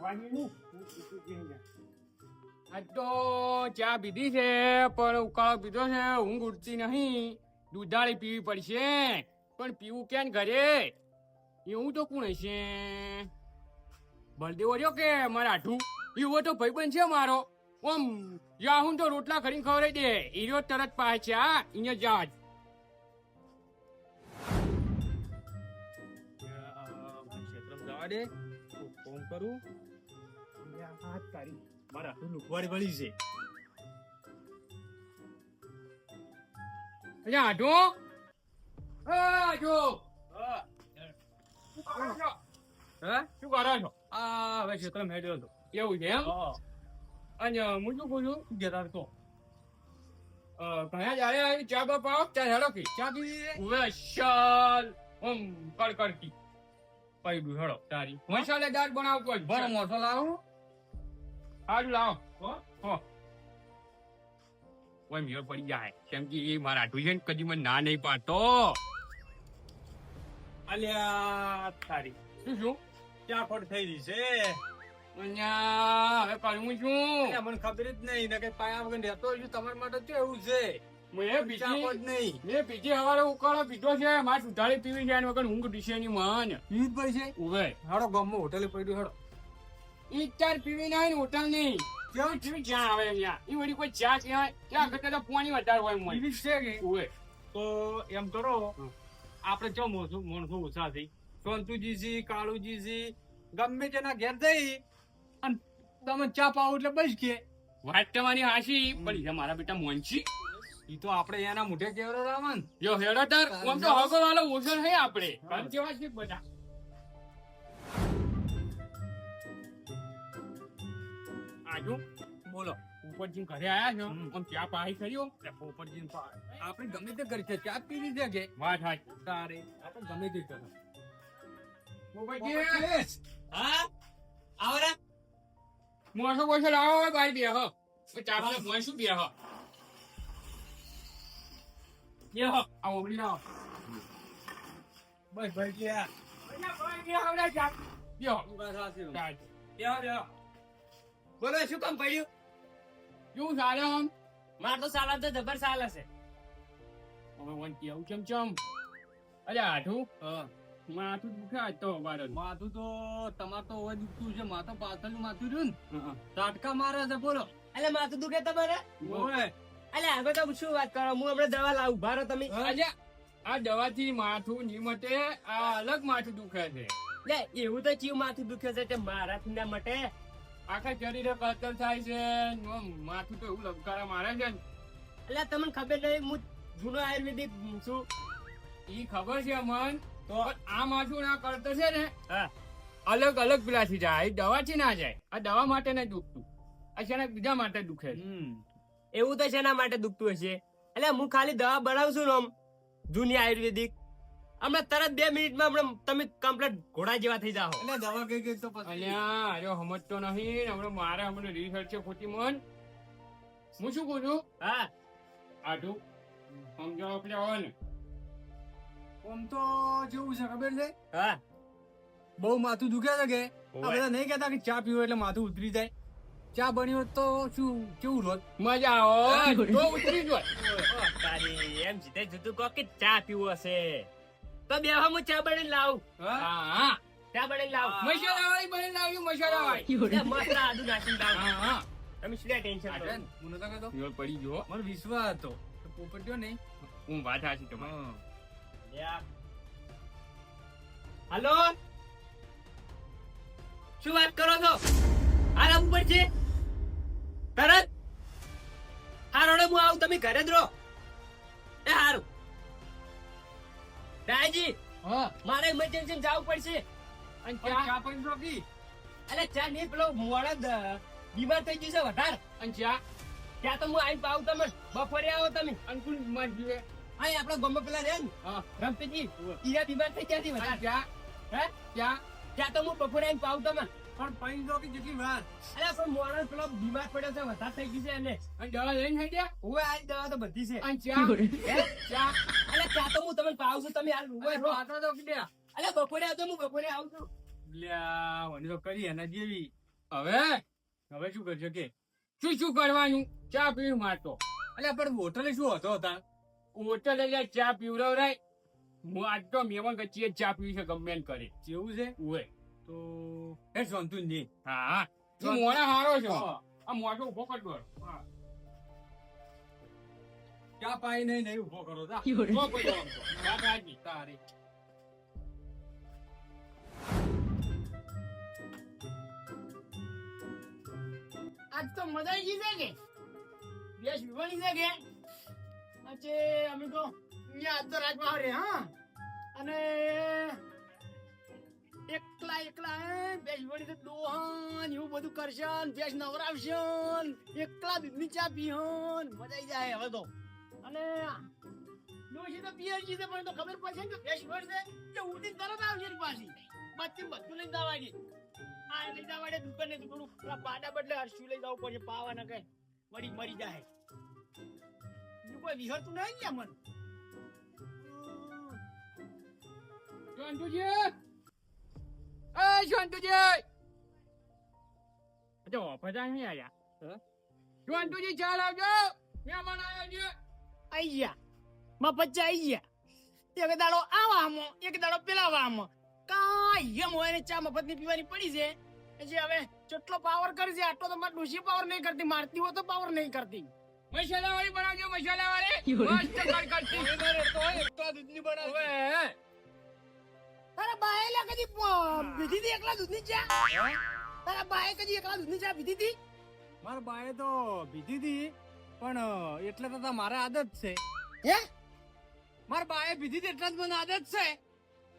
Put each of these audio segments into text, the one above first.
આજ તો ચા પીધી છે પણ ઉકાળો પીધો છે, ઊંઘ ઉઠતી નહીં. દૂધાળી પીવી પડશે પણ પીવું ક્યાં ઘરે? એવું તો કોણ હશે? બળદેવો રહ્યો કે મારા આઠું એવો તો ભાઈબંધ છે મારો. ઓમ જાહું તો રોટલા કરીને ખવડાવી દે. હીરો તરત પાછે હા અહીંયા જા જ. ક્ષેત્રમાં જવા દે, ફોન કરું. હાથ તારી મારા હાથું લુકવાડી વળી છે. અલ્યા આઢો, આઢો, શું કરો છો? આ હવે ક્ષેત્રમાં હેડ્યો હતો. એવું છે એમ? અને હું શું કહું છું, ઘેર તો ઘણા જયારે આવી ચા બા પાવ ત્યાં હેડો કે ચા પીવી હવે શાલ ઓમ કડકડતી પૈડું હેડો તારી મસાલેદાર બનાવતો હોય ભરો મસાલા આવો સારું લાવો હો ઓય મેળ પડી જાય કેમ કે એ મારા આઠું છે ને કદી મને ના નહીં પાડતો. અલ્યા તારી શું ક્યાં ફળ થઈ રહી છે? અહીંયા હવે કરવું છું મને ખબર જ નહીં ને કે પાયા વગર રહેતો છું. તમારા માટે તો એવું છે. મેં નહીં બીજી હવારે ઉકાળો પીધો છે મારે સુધારી પીવી છે વગર ઊંઘ દિશે ની મન ઈદ ભાઈ છે. ઉભે હાડો ગામમાં હોટેલે પડ્યું હાડો. ઈચાર પીવી નહીં હોટલ નહીં કેવું પીવી ચા આવે અહીંયા એ વળી કોઈ ચા કહેવાય ત્યાં કરતા તો પાણી વધારે હોય મોય એવી છે કે ઉભે તો એમ કરો આપણે ચો માણસો ઓછા થઈ સોનતુજી કાળુજી ગમે તેના ઘેર જઈ અને તમે ચા પાવો એટલે બસ કે વાત તમારી હાશી પડી છે મારા બેટા મોંચી ઈ તો આપણે એના મોઢે કેવડો રામન જો હેડો તાર આમ તો હગો વાળો ઓછો નહીં આપણે ઘર જેવા છે બધા. આજુ બોલો ઉપરજી ઘરે આયા છો આમ ચા પાહી કર્યો પોપટજી આપણે ગમે તે કરી છે ચા પીવી છે કે વાત હાચ તારે આ તો ગમે તે કરો. હા આવરા મોસો બોસો લાવો હોય બાઈ બે હો ચા પીને મોય શું બે હો બે હો આ ઓગળી લાવો બસ ભાઈ ગયા બોલો શું કામ પડ્યું? કેવું ચાલે આમ માર તો સાલા તો જબર સાલ હશે. હવે વન કેવું કેમ ચમ અરે આઠું માથું દુખાય તો બાર માથું તો તમાર તો હવે દુખતું છે. માથું પાછળનું માથું રહ્યું ને તાટકા મારે છે. બોલો એટલે માથું દુખે તમારે? ઓય એટલે આગળ તો શું વાત કરો, હું હમણાં દવા લાવું. ઉભા રહો તમે. આજે આ દવાથી માથું ની મટે આ અલગ માથું દુખે છે. લે એવું તો ચીવ માથું દુખે છે તે મારાથી ના મટે. આખા શરીરે કતલ થાય છે માથું તો એવું લબકારા મારે છે ને. એટલે તમને ખબર નહીં હું જૂનો આયુર્વેદિક છું. ઈ ખબર છે મન તો આ માથું ના કરતો છે ને હા અલગ અલગ પેલાથી જાય એ દવાથી ના જાય. આ દવા માટે નહીં દુખતું આ છે બીજા માટે દુખે છે. એવું તો શેના માટે દુખતું હશે? એટલે હું ખાલી દવા બનાવું છું ને આમ જૂની આયુર્વેદિક. હમણાં તરત 2 મિનિટમાં હમણાં તમે કમ્પ્લીટ ઘોડા જેવા થઈ જાઓ. એટલે દવા કઈ તો પછી અલ્યા અરે સમજતો નહીં હમણાં મારે હમણાં રિસર્ચ છે ખોટી મન. હું શું કહું છું હા આઠું સમજાવો આપણે આવે ને આમ તો જેવું છે ખબર છે હા બહુ માથું દુખે છે કે આ બધા નહીં કહેતા કે ચા પીવો એટલે માથું ઉતરી જાય. ચા બની હોત તો શું કેવું રોત મજા આવે તો ઉતરી જાય. તારી એમ સીધે જુદું કહો કે ચા પીવું હશે તો બે હું ચા બનાવીને લાવું. હા હા ચા બનાવીને લાવું. મસાલા વાળી બની લાવ્યું મસાલા વાળી. એટલે મસ્ત આદુ નાખીને લાવું. હા હા તમે શું ટેન્શન લો? હું નતો કહેતો યોર પડી ગયો મને વિશ્વાસ હતો તો પોપટ્યો નહીં. હું વાત હાચી તમારી. હાલો શું વાત કરો છો? આરામ ઉપર છે તરત હારોડે હું આવું તમે ઘરે જ રહો. એ હારું દાદાજી હા મારે ઇમરજન્સી જવું પડશે. અને ચા ચા પણ રોકી અરે ચા નહીં પેલો મોડા બીમાર થઈ જશે વધારે. અને ચા ત્યાં તો હું આવીને પાવું તમને. બપોરે આવો તમે. અંકુલ માં જીવે અહીં આપડા ગમે પેલા રે ને હા રમતજી ઈરા બીમાર થઈ ત્યાંથી અને વધારે. ચા હે ચા ત્યાં તો હું બપોરે આવીને પાવું તમને. પણ પૈન રોકી જેટલી વાર અરે પણ મોડો પેલો બીમાર પડ્યો છે વધારે થઈ ગયું છે એને. અને દવા લઈને થઈ ગયા હવે આ દવા તો બધી છે. અને ચા ચા અલે ચા તો હું તમને પાવું છું તમે હાલ ઉભા રહો. આટલો તો કે અલે બપોરે આવજો હું બપોરે આવું છું. લ્યા મને તો કરી એના જેવી હવે હવે શું કરશો કે શું કરવાનું? ચા પીવું મારતો. અલ્યા પણ હોટલે શું હતો હતા હોટલ એટલે ચા પીવડાવરાય. હું આજ તો મેમન કચ્ચી જ ચા પીવી છે ગમે એમ કરે. જેવું છે ઉવે. તો હે શાંતુજી હા તું મોડા હારો છો. આ મોઢો ઉભો કર દો. હા. ચા પાઈ નહીં ઉભો કરો તા ઉભો કર્યો આમ તો. વાત સાચી. તારી આજ તો મજા આવી ગઈ છે કે બેસ વિવાની છે કે આજે અમે તો અહીંયા આજ તો રાજમાં રે હા અને એકલા બેસ વિવાની તો દોહન એવું બધું કરશે ને બેસ નવરાવશે ને એકલા દૂધની ચા પીહન મજા આવી જાય હવે તો અને ડોશી તો પિયરજી છે પણ તો ખબર પડશે ને કે બેસ વિવાની છે કે ઉઠીને તરત આવશે એની પાછી બચ્ચી બધું લઈને દાવાડી આ લઈ જવા દે દુકાને તો થોડું પેલા પાડા બદલે હરશું લઈ જવું પડશે પાવા ના કઈ વળી મરી જાય બીજું કોઈ વિહરતું નહીં ને મન શાંતુજી એ શાંતુજી જો બધા નહીં આયા. શાંતુજી ચા લાવજો. મહેમાન આવ્યા છે. આઈ ગયા માં પચ્ચા આઈ ગયા એક દાડો આવામો એક દાડો પેલા વામો કાંઈ એમ હોય ને ચા મફતની પીવાની પડી છે પછી હવે કેટલો પાવર કરે છે આટલો તો મારે ડોશી પાવર નહીં કરતી મારતી હોય તો પાવર નહીં કરતી મસાલા વાળી બનાવજો. મસાલા વાળી મસ્ત કરકરતી. તો એકલા દૂધની બનાવ ઓવે. તારા બાએ લા કદી પીધી હતી એકલા દૂધની ચા તારા બાએ કદી એકલા દૂધની ચા પીધી હતી મારા બાએ તો પીધી હતી પણ એટલે તો મારે આદત છે હે મારા બાએ પીધી હતી એટલે જ મને આદત છે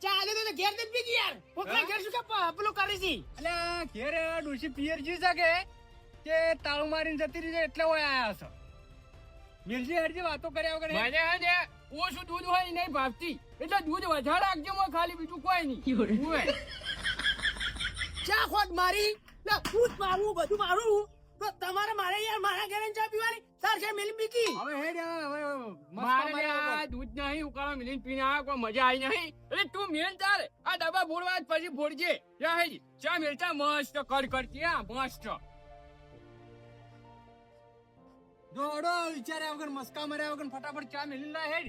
ચા આલે તો ઘેર દે પી ગઈ યાર પોકરા ઘેર શું કે પેલું કરી છે અલ્યા ઘેરે ડોશી પિયરજી છે કે તાળું મારીને જતી રહી છે એટલે હોય આયા છો મિલજી હરજી વાતો કર્યા વગર મને હે ને ઓછું દૂધ હોય એ નહીં ભાવતી એટલે દૂધ વધારે રાખજો. મોં ખાલી બીજું કોઈ નહીં. ઓવે. ચા ખોટ મારી ના દૂધ મારું બધું મારું તો તમારે મારે યાર મારા ઘરે ચા પીવાની તાર છે મેલી બીકી હવે હેડ હવે મારે ને આ દૂધ નહીં ઉકાળો મિલીને પીને આ કોઈ મજા આવી નહીં. એટલે તું મેલ તાર આ ડબ્બા ફોડવા જ પછી ફોડજે. જા હેજી ચા મેલતા મસ્ત કરતી. હા મસ્ત. દોડો વિચાર્યા વગર મસ્કા માર્યા વગર ફટાફટ ચા મેલી લા હેડ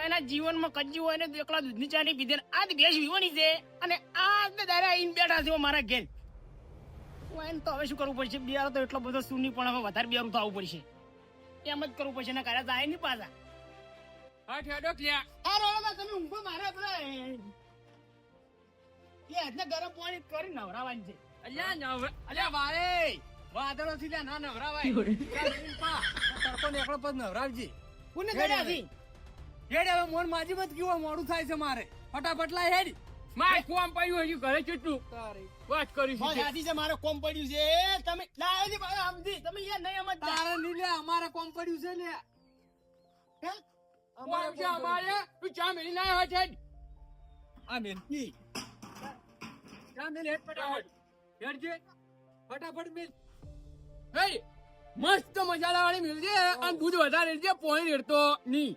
એના જીવનમાં કજી હોય ને તો એકલા દૂધની ચા નહીં પીધે આ જ ભેંસ વિવાની છે અને આ જ દારે આઈને બેઠા છે મારા ઘેર એને તો હવે શું કરવું પડશે બિયારો તો એટલો બધો શું નહીં પણ હવે વધારે બિયારું થવું પડશે એમ જ કરવું પડશે ને કર્યા જાય નહીં પાછા હા ઠેડો ક્યાં આ રોડમાં તમે ઊંઘો મારે પેલા એ હાથને ગરમ પાણી કરી નવરાવાની છે અલ્યા નવ અલ્યા વારે વાદળો થી લ્યા ના નવરાવાય તડકો નીકળો પછી નવરાવજી કોને કર્યા છે હેડ હવે મોન માજી મત કેવું મોડું થાય છે મારે ફટાફટ લાય હેડ મારે કોમ પડ્યું હજુ ઘરે કેટલું વાત કરી બસ છે. આથી છે મારે કોમ પડ્યું છે તમે લાયો છે મારે સમજી તમે યાર નહીં સમજતા તારે નહીં લે અમારે કોમ પડ્યું છે લે હે? કોમ છે અમારે તું ચા મેલી ના હોય છે. આ મેલકી ચા મેલ હેડ ફટાફટ હેડજે ફટાફટ મેલ હે મસ્ત મસાલા વાળી મિલજે અને દૂધ વધારે લેજે પોણી રેડતો ની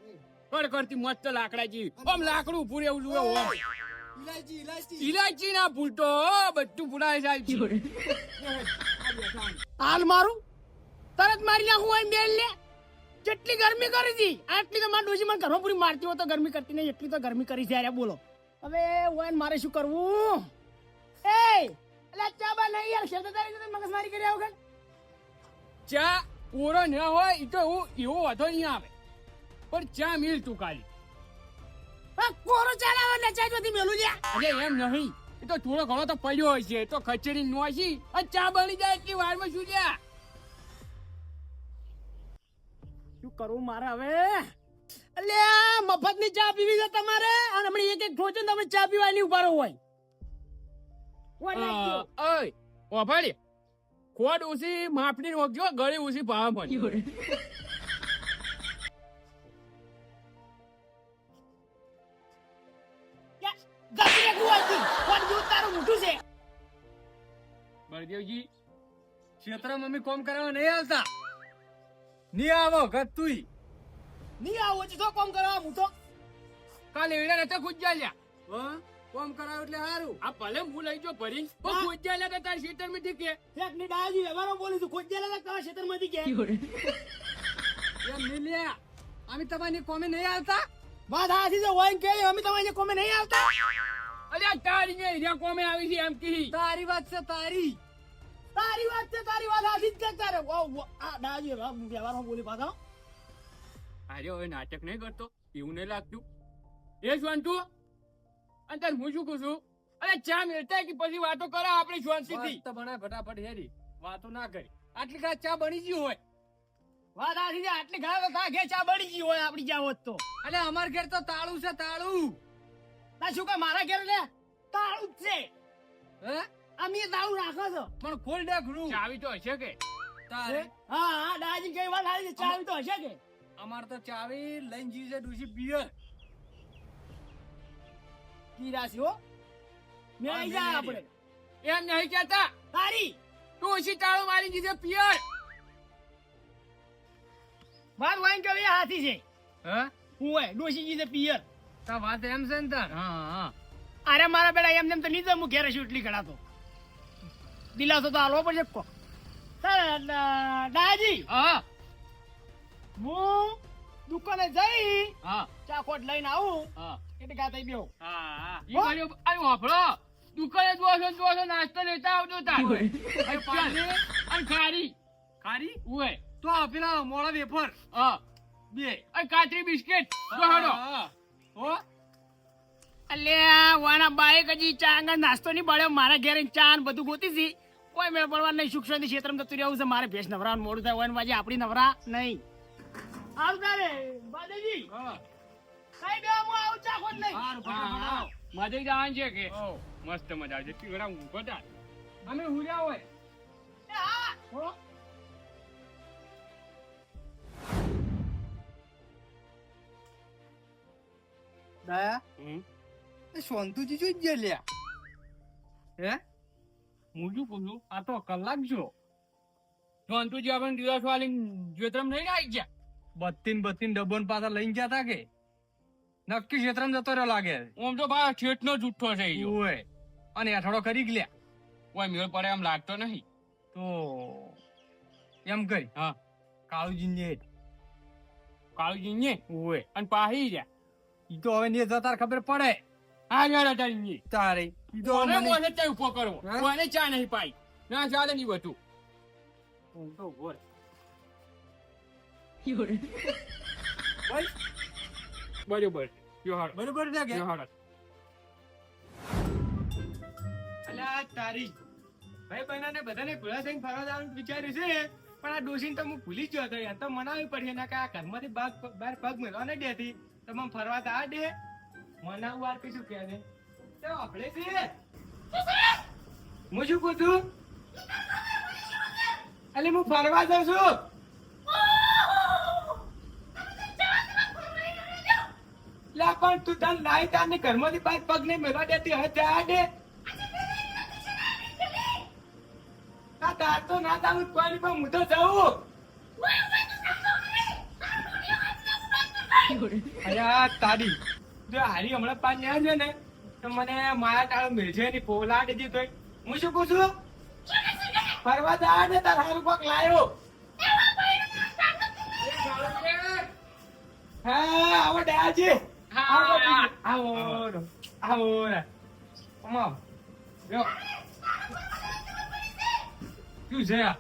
કરતી મસ્ત લાકડા જેવી આમ લાકડું પૂરે એવું જુએ ઓમ ઇલાયચી ઇલાયચી ઇલાયચી ના ભૂલતો બધું ભૂલાય જાય. હાલ મારું તરત મારી નાખું હોય બેન લે કેટલી ગરમી કરી હતી આટલી તો મારી ડોશી મને ઘરમાં પૂરી મારતી હોય તો ગરમી કરતી નહીં એટલી તો ગરમી કરી છે યાર બોલો હવે હોય મારે શું કરવું એ એટલે ચા બા નહીં યાર શેતાદારી મગજમારી કર્યા વગર ચા પૂરો ન હોય એ તો એવો વધો નહીં આવે પણ ચા મિલ તું કાલી કોરો ચાલાવે ને ચા જોતી મેલું છે એટલે એમ નહીં એ તો થોડો ઘણો તો પડ્યો હોય છે તો ખચેડી નોસી અને ચા બની જાય એટલી વારમાં શું છે. શું કરવું મારે હવે અલ્યા મફતની ચા પીવી છે તમારે અને હમણાં એક એક ઠોચે તમે ચા પીવાની ઉભારો હોય ઓય ઓભાડી ખોડ ઉસી માપની રોકજો ગળે ઉસી ભાવ પણ ગમી રાખવું હતી કોણ દૂધ તારું મોટું છે બળદેવજી ક્ષેત્ર મમ્મી કોમ કરવા નહીં આવતા નહીં આવો ગતુઈ નહીં આવો છે તો કોમ કરવા હું તો કાલે એડા નતા ખુદ જા લ્યા. કોમ કરાવ એટલે સારું. આ ભલે હું લઈ જો ભરી હા. ખોજ્યા લેતા તાર ખેતર માં કે એક ની ડાયાજી વ્યવહારો બોલું છું ખોજ જેલા તમારા ક્ષેત્રમાંથી કે એમ નહીં લ્યા. અમે તમારી કોમે નહીં આવતા. વાત હાથી છે હોય કે અમે તમારી કોમે નહીં આવતા. અલ્યા તારી ને હીરા કોમે આવી છે એમ કી તારી વાત છે તારી. તારી વાત છે તારી વાત હાથી જ કે તારે આ ડાયાજી વ્યવહારો બોલી પાછા અરે હવે નાટક નહીં કરતો એવું નહીં લાગતું એ શાંતુ અને તાર હું શું કહું છું અરે ચા મેળતા કે પછી વાતો કરો આપણે શાંતિથી વાત તો બનાય ફટાફટ હેરી. વાતો ના કરી. આટલી કાચ ચા બની ગઈ હોય. વાત હાથી છે આટલી ઘણા બધા ઘે ચા બળી ગઈ હોય આપડી જ્યાં હોત તો અલે અમાર ઘેર તો તાળું છે તાળું. ના શું કે મારા ઘેર લે તાળું જ છે હે અમે તાળું રાખો છો પણ ખોલ દે ઘરું. ચાવી તો હશે કે તારે હા હા ડાયાજી કઈ વાત હારી છે ચાવી તો હશે કે અમાર તો ચાવી લઈને જી છે ડૂસી પિયર. કીરાસી હો મેં આઈ જા આપણે એમ નહીં કેતા તારી તું ઓછી તાળો મારી દીધે પિયર વાત વાઈન કે એ હાથી છે હે હું હોય ડોશીજી છે પિયર તા વાત એમ છે ને તાર. હા હા અરે મારા બેડા એમ તો નહીં હું ઘેર છું એટલી ઘડાતો દિલાસો તો હાલવો પડશે કો દાદાજી હા હું દુકાને જઈ હા ચાખોટ લઈને આવું હા એટલે ગાતા બેહો હા ઈ બાજુ આયો વાપરો દુકાને જોશો નાસ્તો લેતા આવજો તાર ભાઈ પાણી અને ખારી ખારી ઉએ તો આ પેલા મોળા વેફર હા બે. અને કાતરી બિસ્કિટ જોડો હા. હો અલ્યા વાના બાઈક હજી ચા અંગા નાસ્તો નહીં બળ્યો મારા ઘેર ચા ને બધું ગોતી હતી કોઈ મેળ પડવા નહીં સુખ શાંતિ ક્ષેત્રમાં જતું રહેવું છે મારે ભેંસ નવરાવાનું મોડું થાય હોય ને બાજી આપણી નવરા નહીં આવતા રે બાદાજી હા કઈ બે હું આવું ચાખોટ લઈ હારું, ફટાફટ આવો. મજા જવાનું છે કે મસ્ત મજા આવશે તીવડા ઊંઘો તાર અમે હુર્યા હોય. એ હા હો દયા એ સોનતુજી જોઈ જ લ્યા. હે હું શું કહું છું આ તો કલાક જો જોનતુજી આપણે દિવસ વાળી જોતરમ નહીં આવી ગયા બત્તીન ડબ્બોન પાછા લઈને ગયા તા કે નક્કી ક્ષેત્રમાં જતો રહ્યો લાગે. આમ તો ભાઈ ઠેઠનો જુઠ્ઠો છે ઈ ઓય અને અઠાડો કરી ગયા કોઈ મેળ પડે એમ લાગતો નહીં તો એમ કરી હા કાળુજી ને કાળુજી ને ઓય અને પાહી રહ્યા ઈ તો હવે ને જતા ખબર પડે આ ગયા તારી તારે ઈ તો કોને મને મોને ચા ઉભો કરવો હા? કોને ચા નહીં પાઈ ના ચાલે નહીં બધું હું તો બોલ બરોબર જો હાડો બરોબર છે કે જો હાડો અલ્યા તારી ભાઈ બહેનોને બધાને ભેળા થઈને ફરવા જવાનું વિચાર્યું છે પણ આ ડોસીને તો હું ભૂલી જ ગયો હતો યાર તો મનાવી પડશે એના કે આ ઘરમાંથી બહાર પગ મેળવા નહીં દેતી તો મને ફરવા તો આ દે મનાવું વાર કશું કે ને તો આપણે છે હું શું કહું છું અલે હું ફરવા જાઉં છું લા પણ તું તને લાઈ તારને ઘરમાંથી બહાર પગ નહીં મેળવા દેતી હવે ત્યાં દે આ તાર તો ના તારું કોઈ પણ હું તો જાઉં અરે તારી જો હારી હમણાં પાંચ ને આવજો ને તો મને મારા તારો મેળશે ની પોલા દીધી તો હું શું કહું છું ફરવા જા ને તાર હારું પગ લાયો હા આવો ડયાજી આવો આવો આવો અમા જો શું છે આ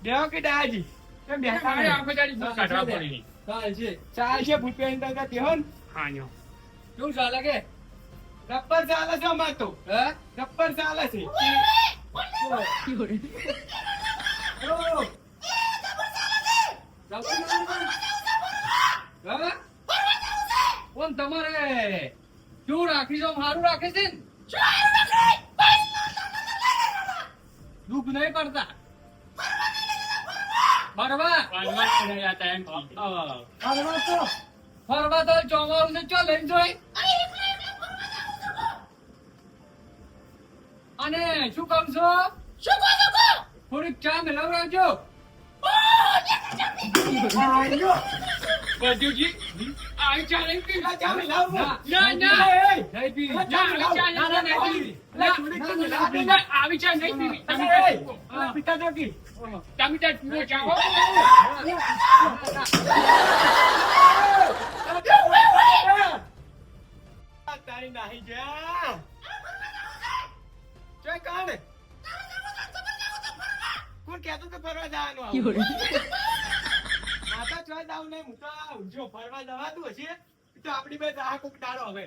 દેવો કે ડયાજી કેમ બેઠા મારે નહીં? આંખો જાડી ભૂખ કાઢવા પડી ચાલશે ભૂપિયા ની તરફ દેહો ને હા ન્યો શું ચાલે કે ગપ્પર ચાલે છે અમાર તો હે ગપ્પર ચાલે છે હવે કોણ તમારે શું રાખી છો સારું રાખે છે ને દુઃખ નહીં પડતા ફરવા પાનમાં ચડ્યા જાતા એમ કી. ફરવા તો ચોમાવું છે ચો લઈને જોઈ અને શું કામ છો થોડીક ચા મેળવરાવજો બળદેવજી, આવી ચા નહીં પીવી. આ ચા મેં લાવું. ના, ના, ના. નહીં પીવી. ના, ના, આવી ચા ના, ના, નહીં ના, પીવી. ના, ના, થોડીક તો ના, લાવો. ના, આવી ચા નહીં પીવી. તમે એ, તાર એ, પીવો. આ પિતા જો કી. તમે તાર પીવો ચા, હો. આ તારી નાહી જા. ચોય કાઢ. કોણ કહેતો તો ફરવા જવાનું આવું? માતા ચોય જાવ નહીં, હું તો આ ઊંઝો ફરવા જવાતું હશે તો આપણી બે કોક દાડો હવે